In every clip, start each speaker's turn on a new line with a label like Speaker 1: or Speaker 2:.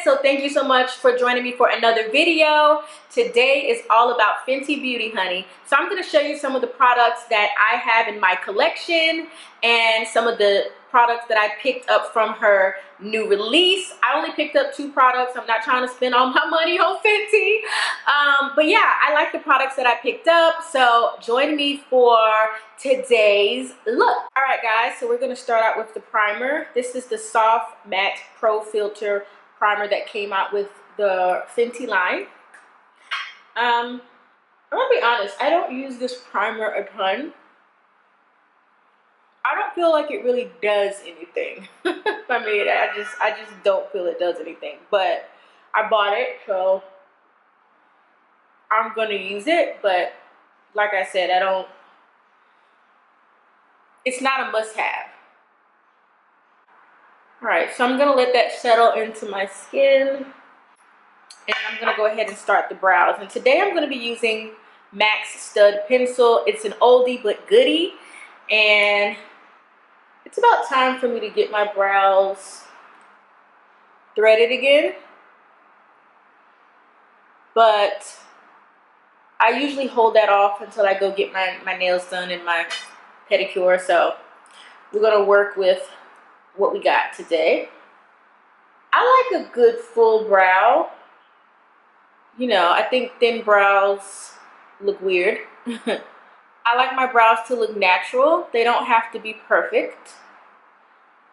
Speaker 1: so thank you so much for joining me for another video. Today is all about Fenty Beauty, honey. So I'm going to show you some of the products that I have in my collection and some of the products that I picked up from her new release. I only picked up 2 products. I'm not trying to spend all my money on Fenty. But yeah, I like the products that I picked up. So join me for today's look. All right, guys, so we're going to start out with the primer. This is the Soft Matte Pro Filter primer that came out with the Fenty line. I'm gonna be honest, I don't use this primer a ton. I don't feel like it really does anything. I mean, I just don't feel it does anything. But I bought it, so I'm gonna use it. But like I said, it's not a must-have. All right, so I'm gonna let that settle into my skin. And I'm going to go ahead and start the brows. And today I'm going to be using MAC's Stud Pencil. It's an oldie but goodie. And it's about time for me to get my brows threaded again. But I usually hold that off until I go get my nails done and my pedicure. So we're going to work with what we got today. I like a good full brow. You know, I think thin brows look weird. I like my brows to look natural. They don't have to be perfect.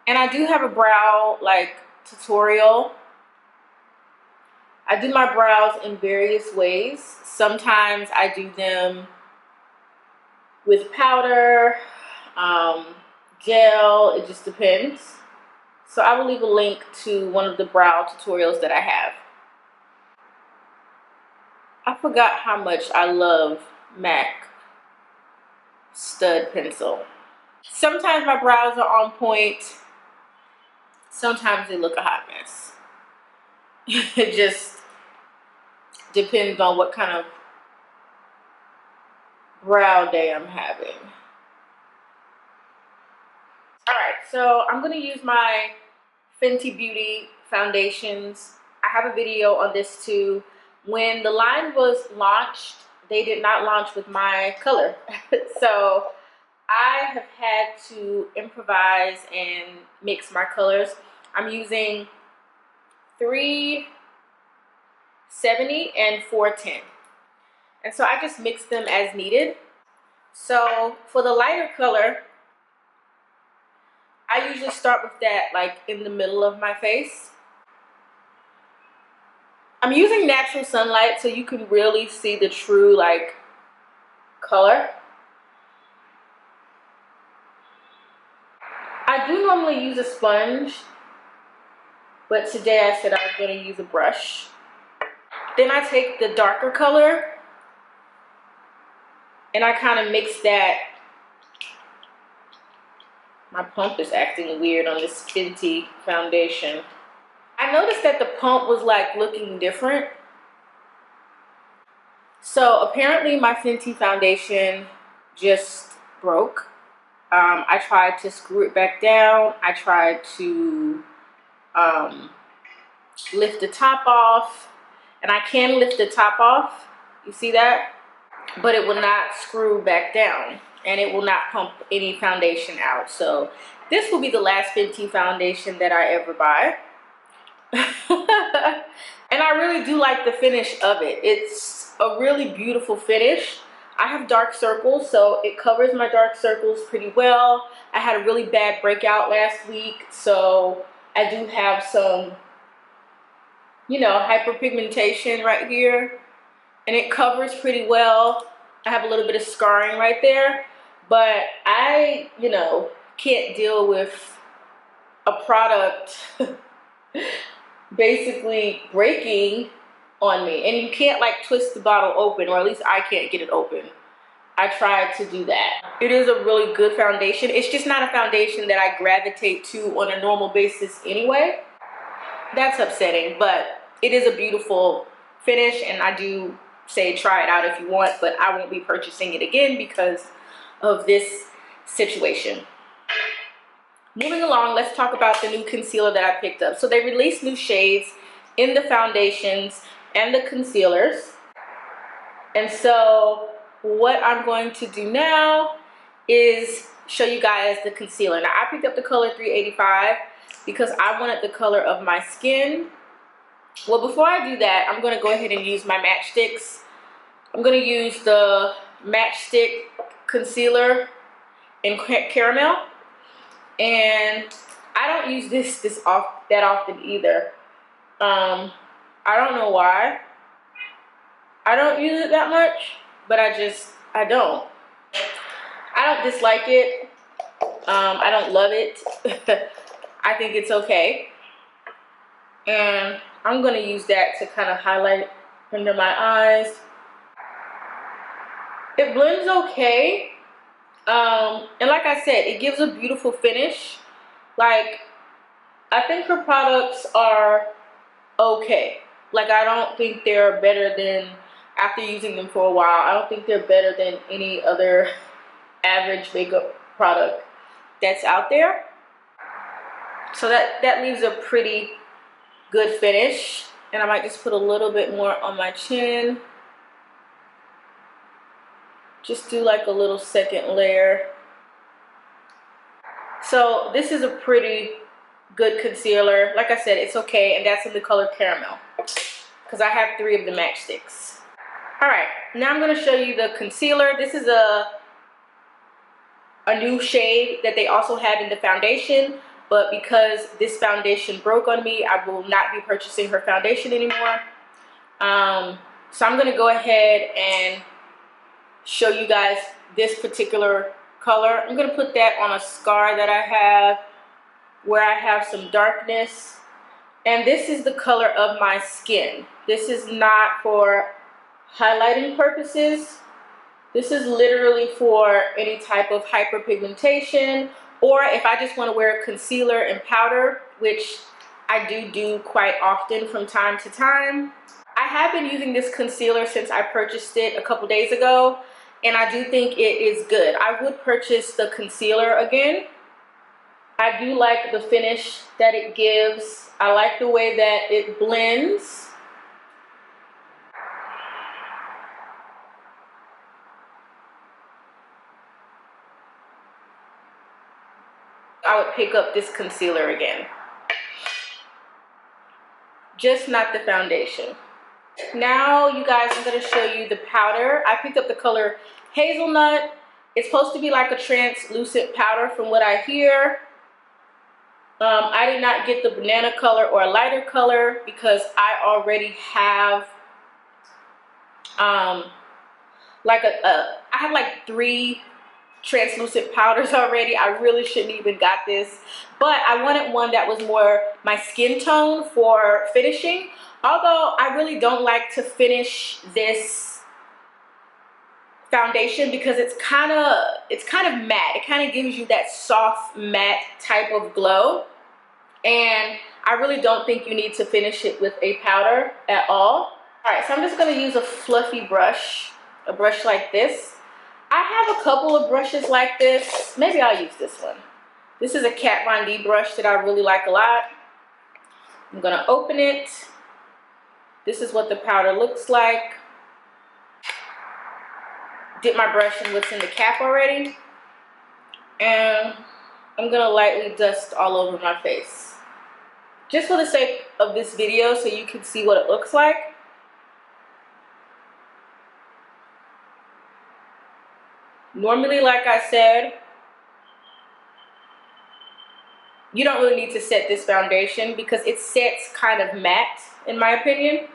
Speaker 1: And I do have a brow like tutorial. I do my brows in various ways. Sometimes I do them with powder, gel, it just depends. So I will leave a link to one of the brow tutorials that I have. I forgot how much I love MAC Stud Pencil. Sometimes my brows are on point. Sometimes they look a hot mess. It just depends on what kind of brow day I'm having. Alright, so I'm going to use my Fenty Beauty foundations. I have a video on this too. When the line was launched, they did not launch with my color. So I have had to improvise and mix my colors. I'm using 370 and 410. And so I just mix them as needed. So for the lighter color, I usually start with that like in the middle of my face. I'm using natural sunlight so you can really see the true like color. I do normally use a sponge, but today I said I was going to use a brush. Then I take the darker color and I kind of mix that. My pump is acting weird on this Fenty foundation. I noticed that the pump was like looking different. So apparently my Fenty foundation just broke. I tried to screw it back down. I tried to lift the top off. And I can lift the top off. You see that? But it will not screw back down. And it will not pump any foundation out. So this will be the last Fenty foundation that I ever buy. And I really do like the finish of it. It's a really beautiful finish. I have dark circles, so it covers my dark circles pretty well. I had a really bad breakout last week, so I do have some, you know, hyperpigmentation right here, and it covers pretty well. I have a little bit of scarring right there, but I, you know, can't deal with a product basically breaking on me. And you can't like twist the bottle open, or at least I can't get it open. I tried to do that. It is a really good foundation. It's just not a foundation that I gravitate to on a normal basis anyway. That's upsetting, but it is a beautiful finish, and I do say try it out if you want, but I won't be purchasing it again because of this situation. Moving along, let's talk about the new concealer that I picked up. So they released new shades, in the foundations and the concealers. And so what I'm going to do now is show you guys the concealer. Now I picked up the color 385 because I wanted the color of my skin. Well, before I do that, I'm going to go ahead and use my matchsticks. I'm going to use the matchstick concealer in caramel, and I don't use this that often either. I don't know why I don't use it that much, but I don't dislike it. I don't love it. I think it's okay, and I'm gonna use that to kind of highlight under my eyes. It blends okay, and like I said, it gives a beautiful finish. Like, I think her products are okay. Like, I don't think they're better than, after using them for a while, I don't think they're better than any other average makeup product that's out there. So that leaves a pretty good finish. And I might just put a little bit more on my chin. Just do like a little second layer. So this is a pretty good concealer. Like I said, it's okay, and that's in the color caramel because I have 3 of the matchsticks. All right, now I'm going to show you the concealer. This is a new shade that they also have in the foundation, but because this foundation broke on me, I will not be purchasing her foundation anymore. So I'm going to go ahead and show you guys this particular color. I'm going to put that on a scar that I have where I have some darkness, and this is the color of my skin. This is not for highlighting purposes. This is literally for any type of hyperpigmentation, or if I just want to wear concealer and powder, which I do quite often from time to time. I have been using this concealer since I purchased it a couple days ago, and I do think it is good. I would purchase the concealer again. I do like the finish that it gives. I like the way that it blends. I would pick up this concealer again. Just not the foundation. Now, you guys, I'm going to show you the powder. I picked up the color Hazelnut. It's supposed to be like a translucent powder from what I hear. I did not get the banana color or a lighter color because I already have I have like 3 translucent powders already. I really shouldn't even got this, but I wanted one that was more my skin tone for finishing. Although I really don't like to finish this foundation because it's kind of matte. It kind of gives you that soft matte type of glow, and I really don't think you need to finish it with a powder at all. All right, so I'm just going to use a fluffy brush, a brush like this. I have a couple of brushes like this. Maybe I'll use this one. This is a Kat Von D brush that I really like a lot. I'm going to open it. This is what the powder looks like. Dip my brush in what's in the cap already. And I'm going to lightly dust all over my face. Just for the sake of this video so you can see what it looks like. Normally, like I said, you don't really need to set this foundation because it sets kind of matte, in my opinion.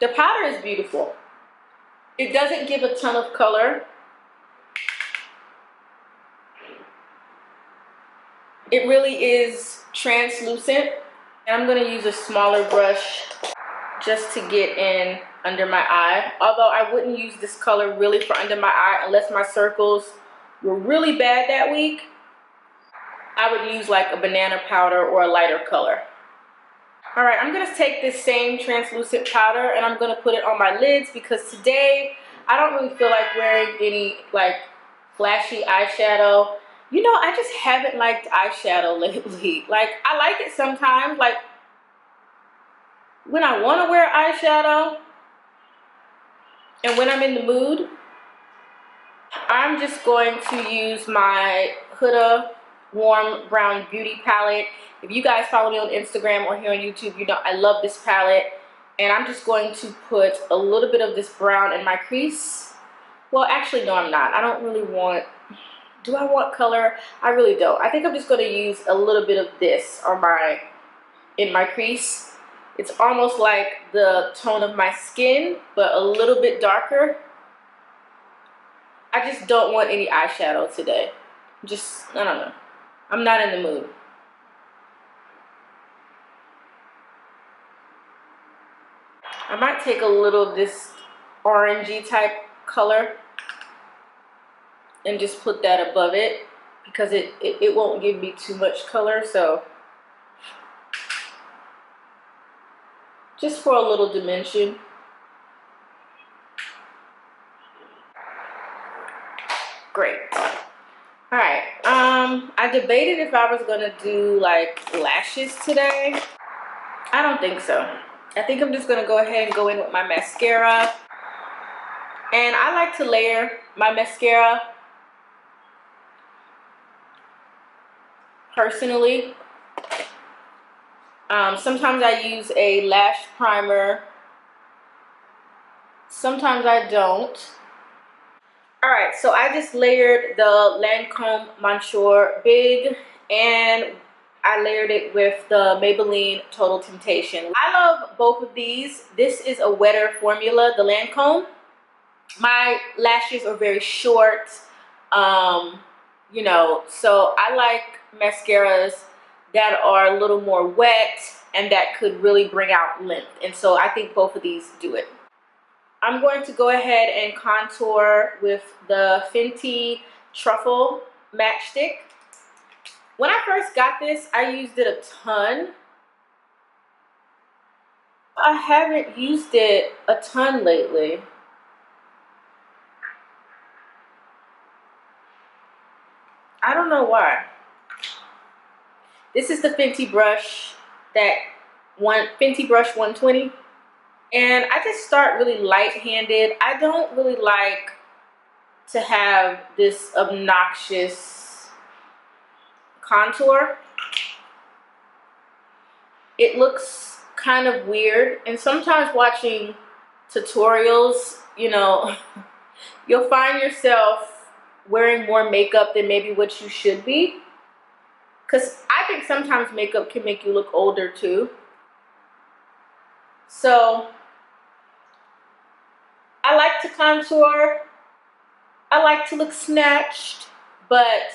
Speaker 1: The powder is beautiful. It doesn't give a ton of color. It really is translucent. And I'm going to use a smaller brush just to get in under my eye. Although I wouldn't use this color really for under my eye unless my circles were really bad that week. I would use like a banana powder or a lighter color. All right, I'm gonna take this same translucent powder and I'm gonna put it on my lids because today I don't really feel like wearing any like flashy eyeshadow. You know, I just haven't liked eyeshadow lately. Like, I like it sometimes. Like, when I want to wear eyeshadow and when I'm in the mood, I'm just going to use my Huda Warm Brown Beauty palette. If you guys follow me on Instagram or here on YouTube, you know I love this palette. And I'm just going to put a little bit of this brown in my crease. Well, actually, no, I'm not. I don't really want... Do I want color? I really don't. I think I'm just going to use a little bit of this on in my crease. It's almost like the tone of my skin, but a little bit darker. I just don't want any eyeshadow today. Just, I don't know. I'm not in the mood. I might take a little of this orangey type color and just put that above it because it won't give me too much color. So just for a little dimension. Great. All right. I debated if I was gonna do like lashes today. I don't think so. I think I'm just gonna go ahead and go in with my mascara. And I like to layer my mascara personally. Sometimes I use a lash primer. Sometimes I don't. All right, so I just layered the Lancome Monsieur Big, and I layered it with the Maybelline Total Temptation. I love both of these. This is a wetter formula, the Lancome. My lashes are very short, you know, so I like mascaras that are a little more wet and that could really bring out length. And so I think both of these do it. I'm going to go ahead and contour with the Fenty Truffle Matchstick. When I first got this, I used it a ton. I haven't used it a ton lately. I don't know why. This is the Fenty brush, Fenty brush 120. And I just start really light-handed. I don't really like to have this obnoxious contour. It looks kind of weird. And sometimes watching tutorials, you know, you'll find yourself wearing more makeup than maybe what you should be. Because I think sometimes makeup can make you look older too. So I like to contour. I like to look snatched, but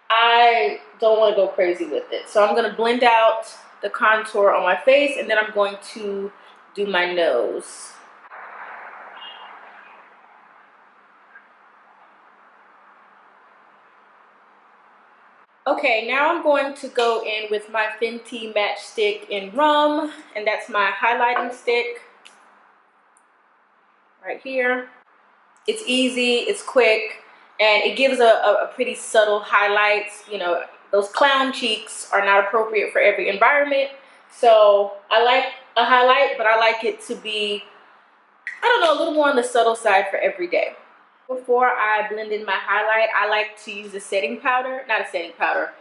Speaker 1: I don't want to go crazy with it. So I'm going to blend out the contour on my face, and then I'm going to do my nose. Okay, now I'm going to go in with my Fenty Matchstick in Rum, and that's my highlighting stick right here. It's easy, it's quick, and it gives a pretty subtle highlights. You know, those clown cheeks are not appropriate for every environment. So I like a highlight, but I like it to be, I don't know, a little more on the subtle side for every day. Before I blend in my highlight, I like to use a setting powder, not a setting powder,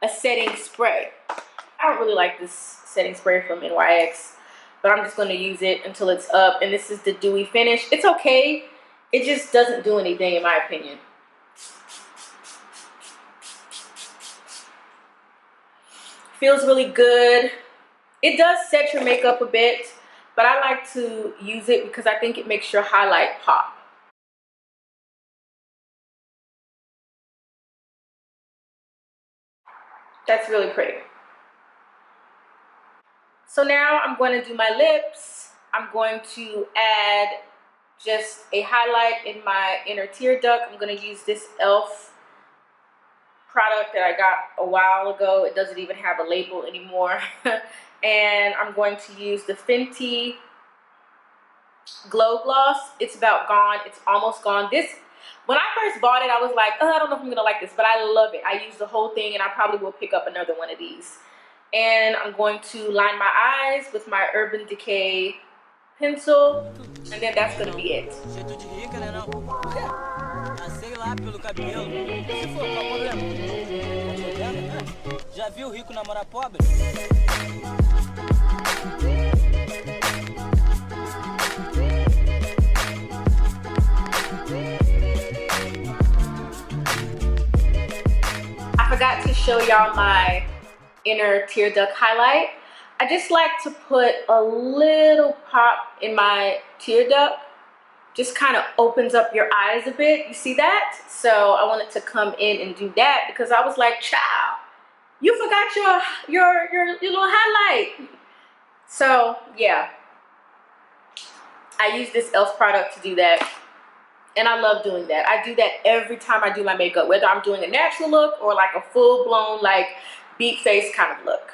Speaker 1: a setting spray. I don't really like this setting spray from NYX, but I'm just going to use it until it's up. And this is the dewy finish. It's okay. It just doesn't do anything in my opinion. Feels really good. It does set your makeup a bit, but I like to use it because I think it makes your highlight pop. That's really pretty. So now I'm going to do my lips. I'm going to add just a highlight in my inner tear duct. I'm going to use this e.l.f. product that I got a while ago. It doesn't even have a label anymore. And I'm going to use the Fenty Glow Gloss. It's about gone. It's almost gone. When I first bought it, I was like, oh, I don't know if I'm going to like this, but I love it. I use the whole thing, and I probably will pick up another one of these. And I'm going to line my eyes with my Urban Decay pencil, and then that's gonna be it.
Speaker 2: Jeito de rica, né não? Sei lá, pelo cabelo. Se for, qual o problema? Já viu rico namorar pobre?
Speaker 1: I forgot to show y'all my inner tear duct highlight. I just like to put a little pop in my tear duct. Just kind of opens up your eyes a bit. You see that? So I wanted to come in and do that because I was like, child, you forgot your little highlight. So yeah, I use this e.l.f. product to do that. And I love doing that. I do that every time I do my makeup, whether I'm doing a natural look or like a full-blown like beat face kind of look.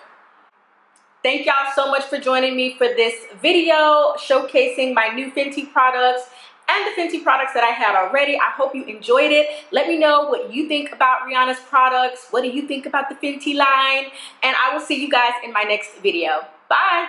Speaker 1: Thank y'all so much for joining me for this video showcasing my new Fenty products and the Fenty products that I had already. I hope you enjoyed it. Let me know what you think about Rihanna's products. What do you think about the Fenty line? And I will see you guys in my next video. Bye.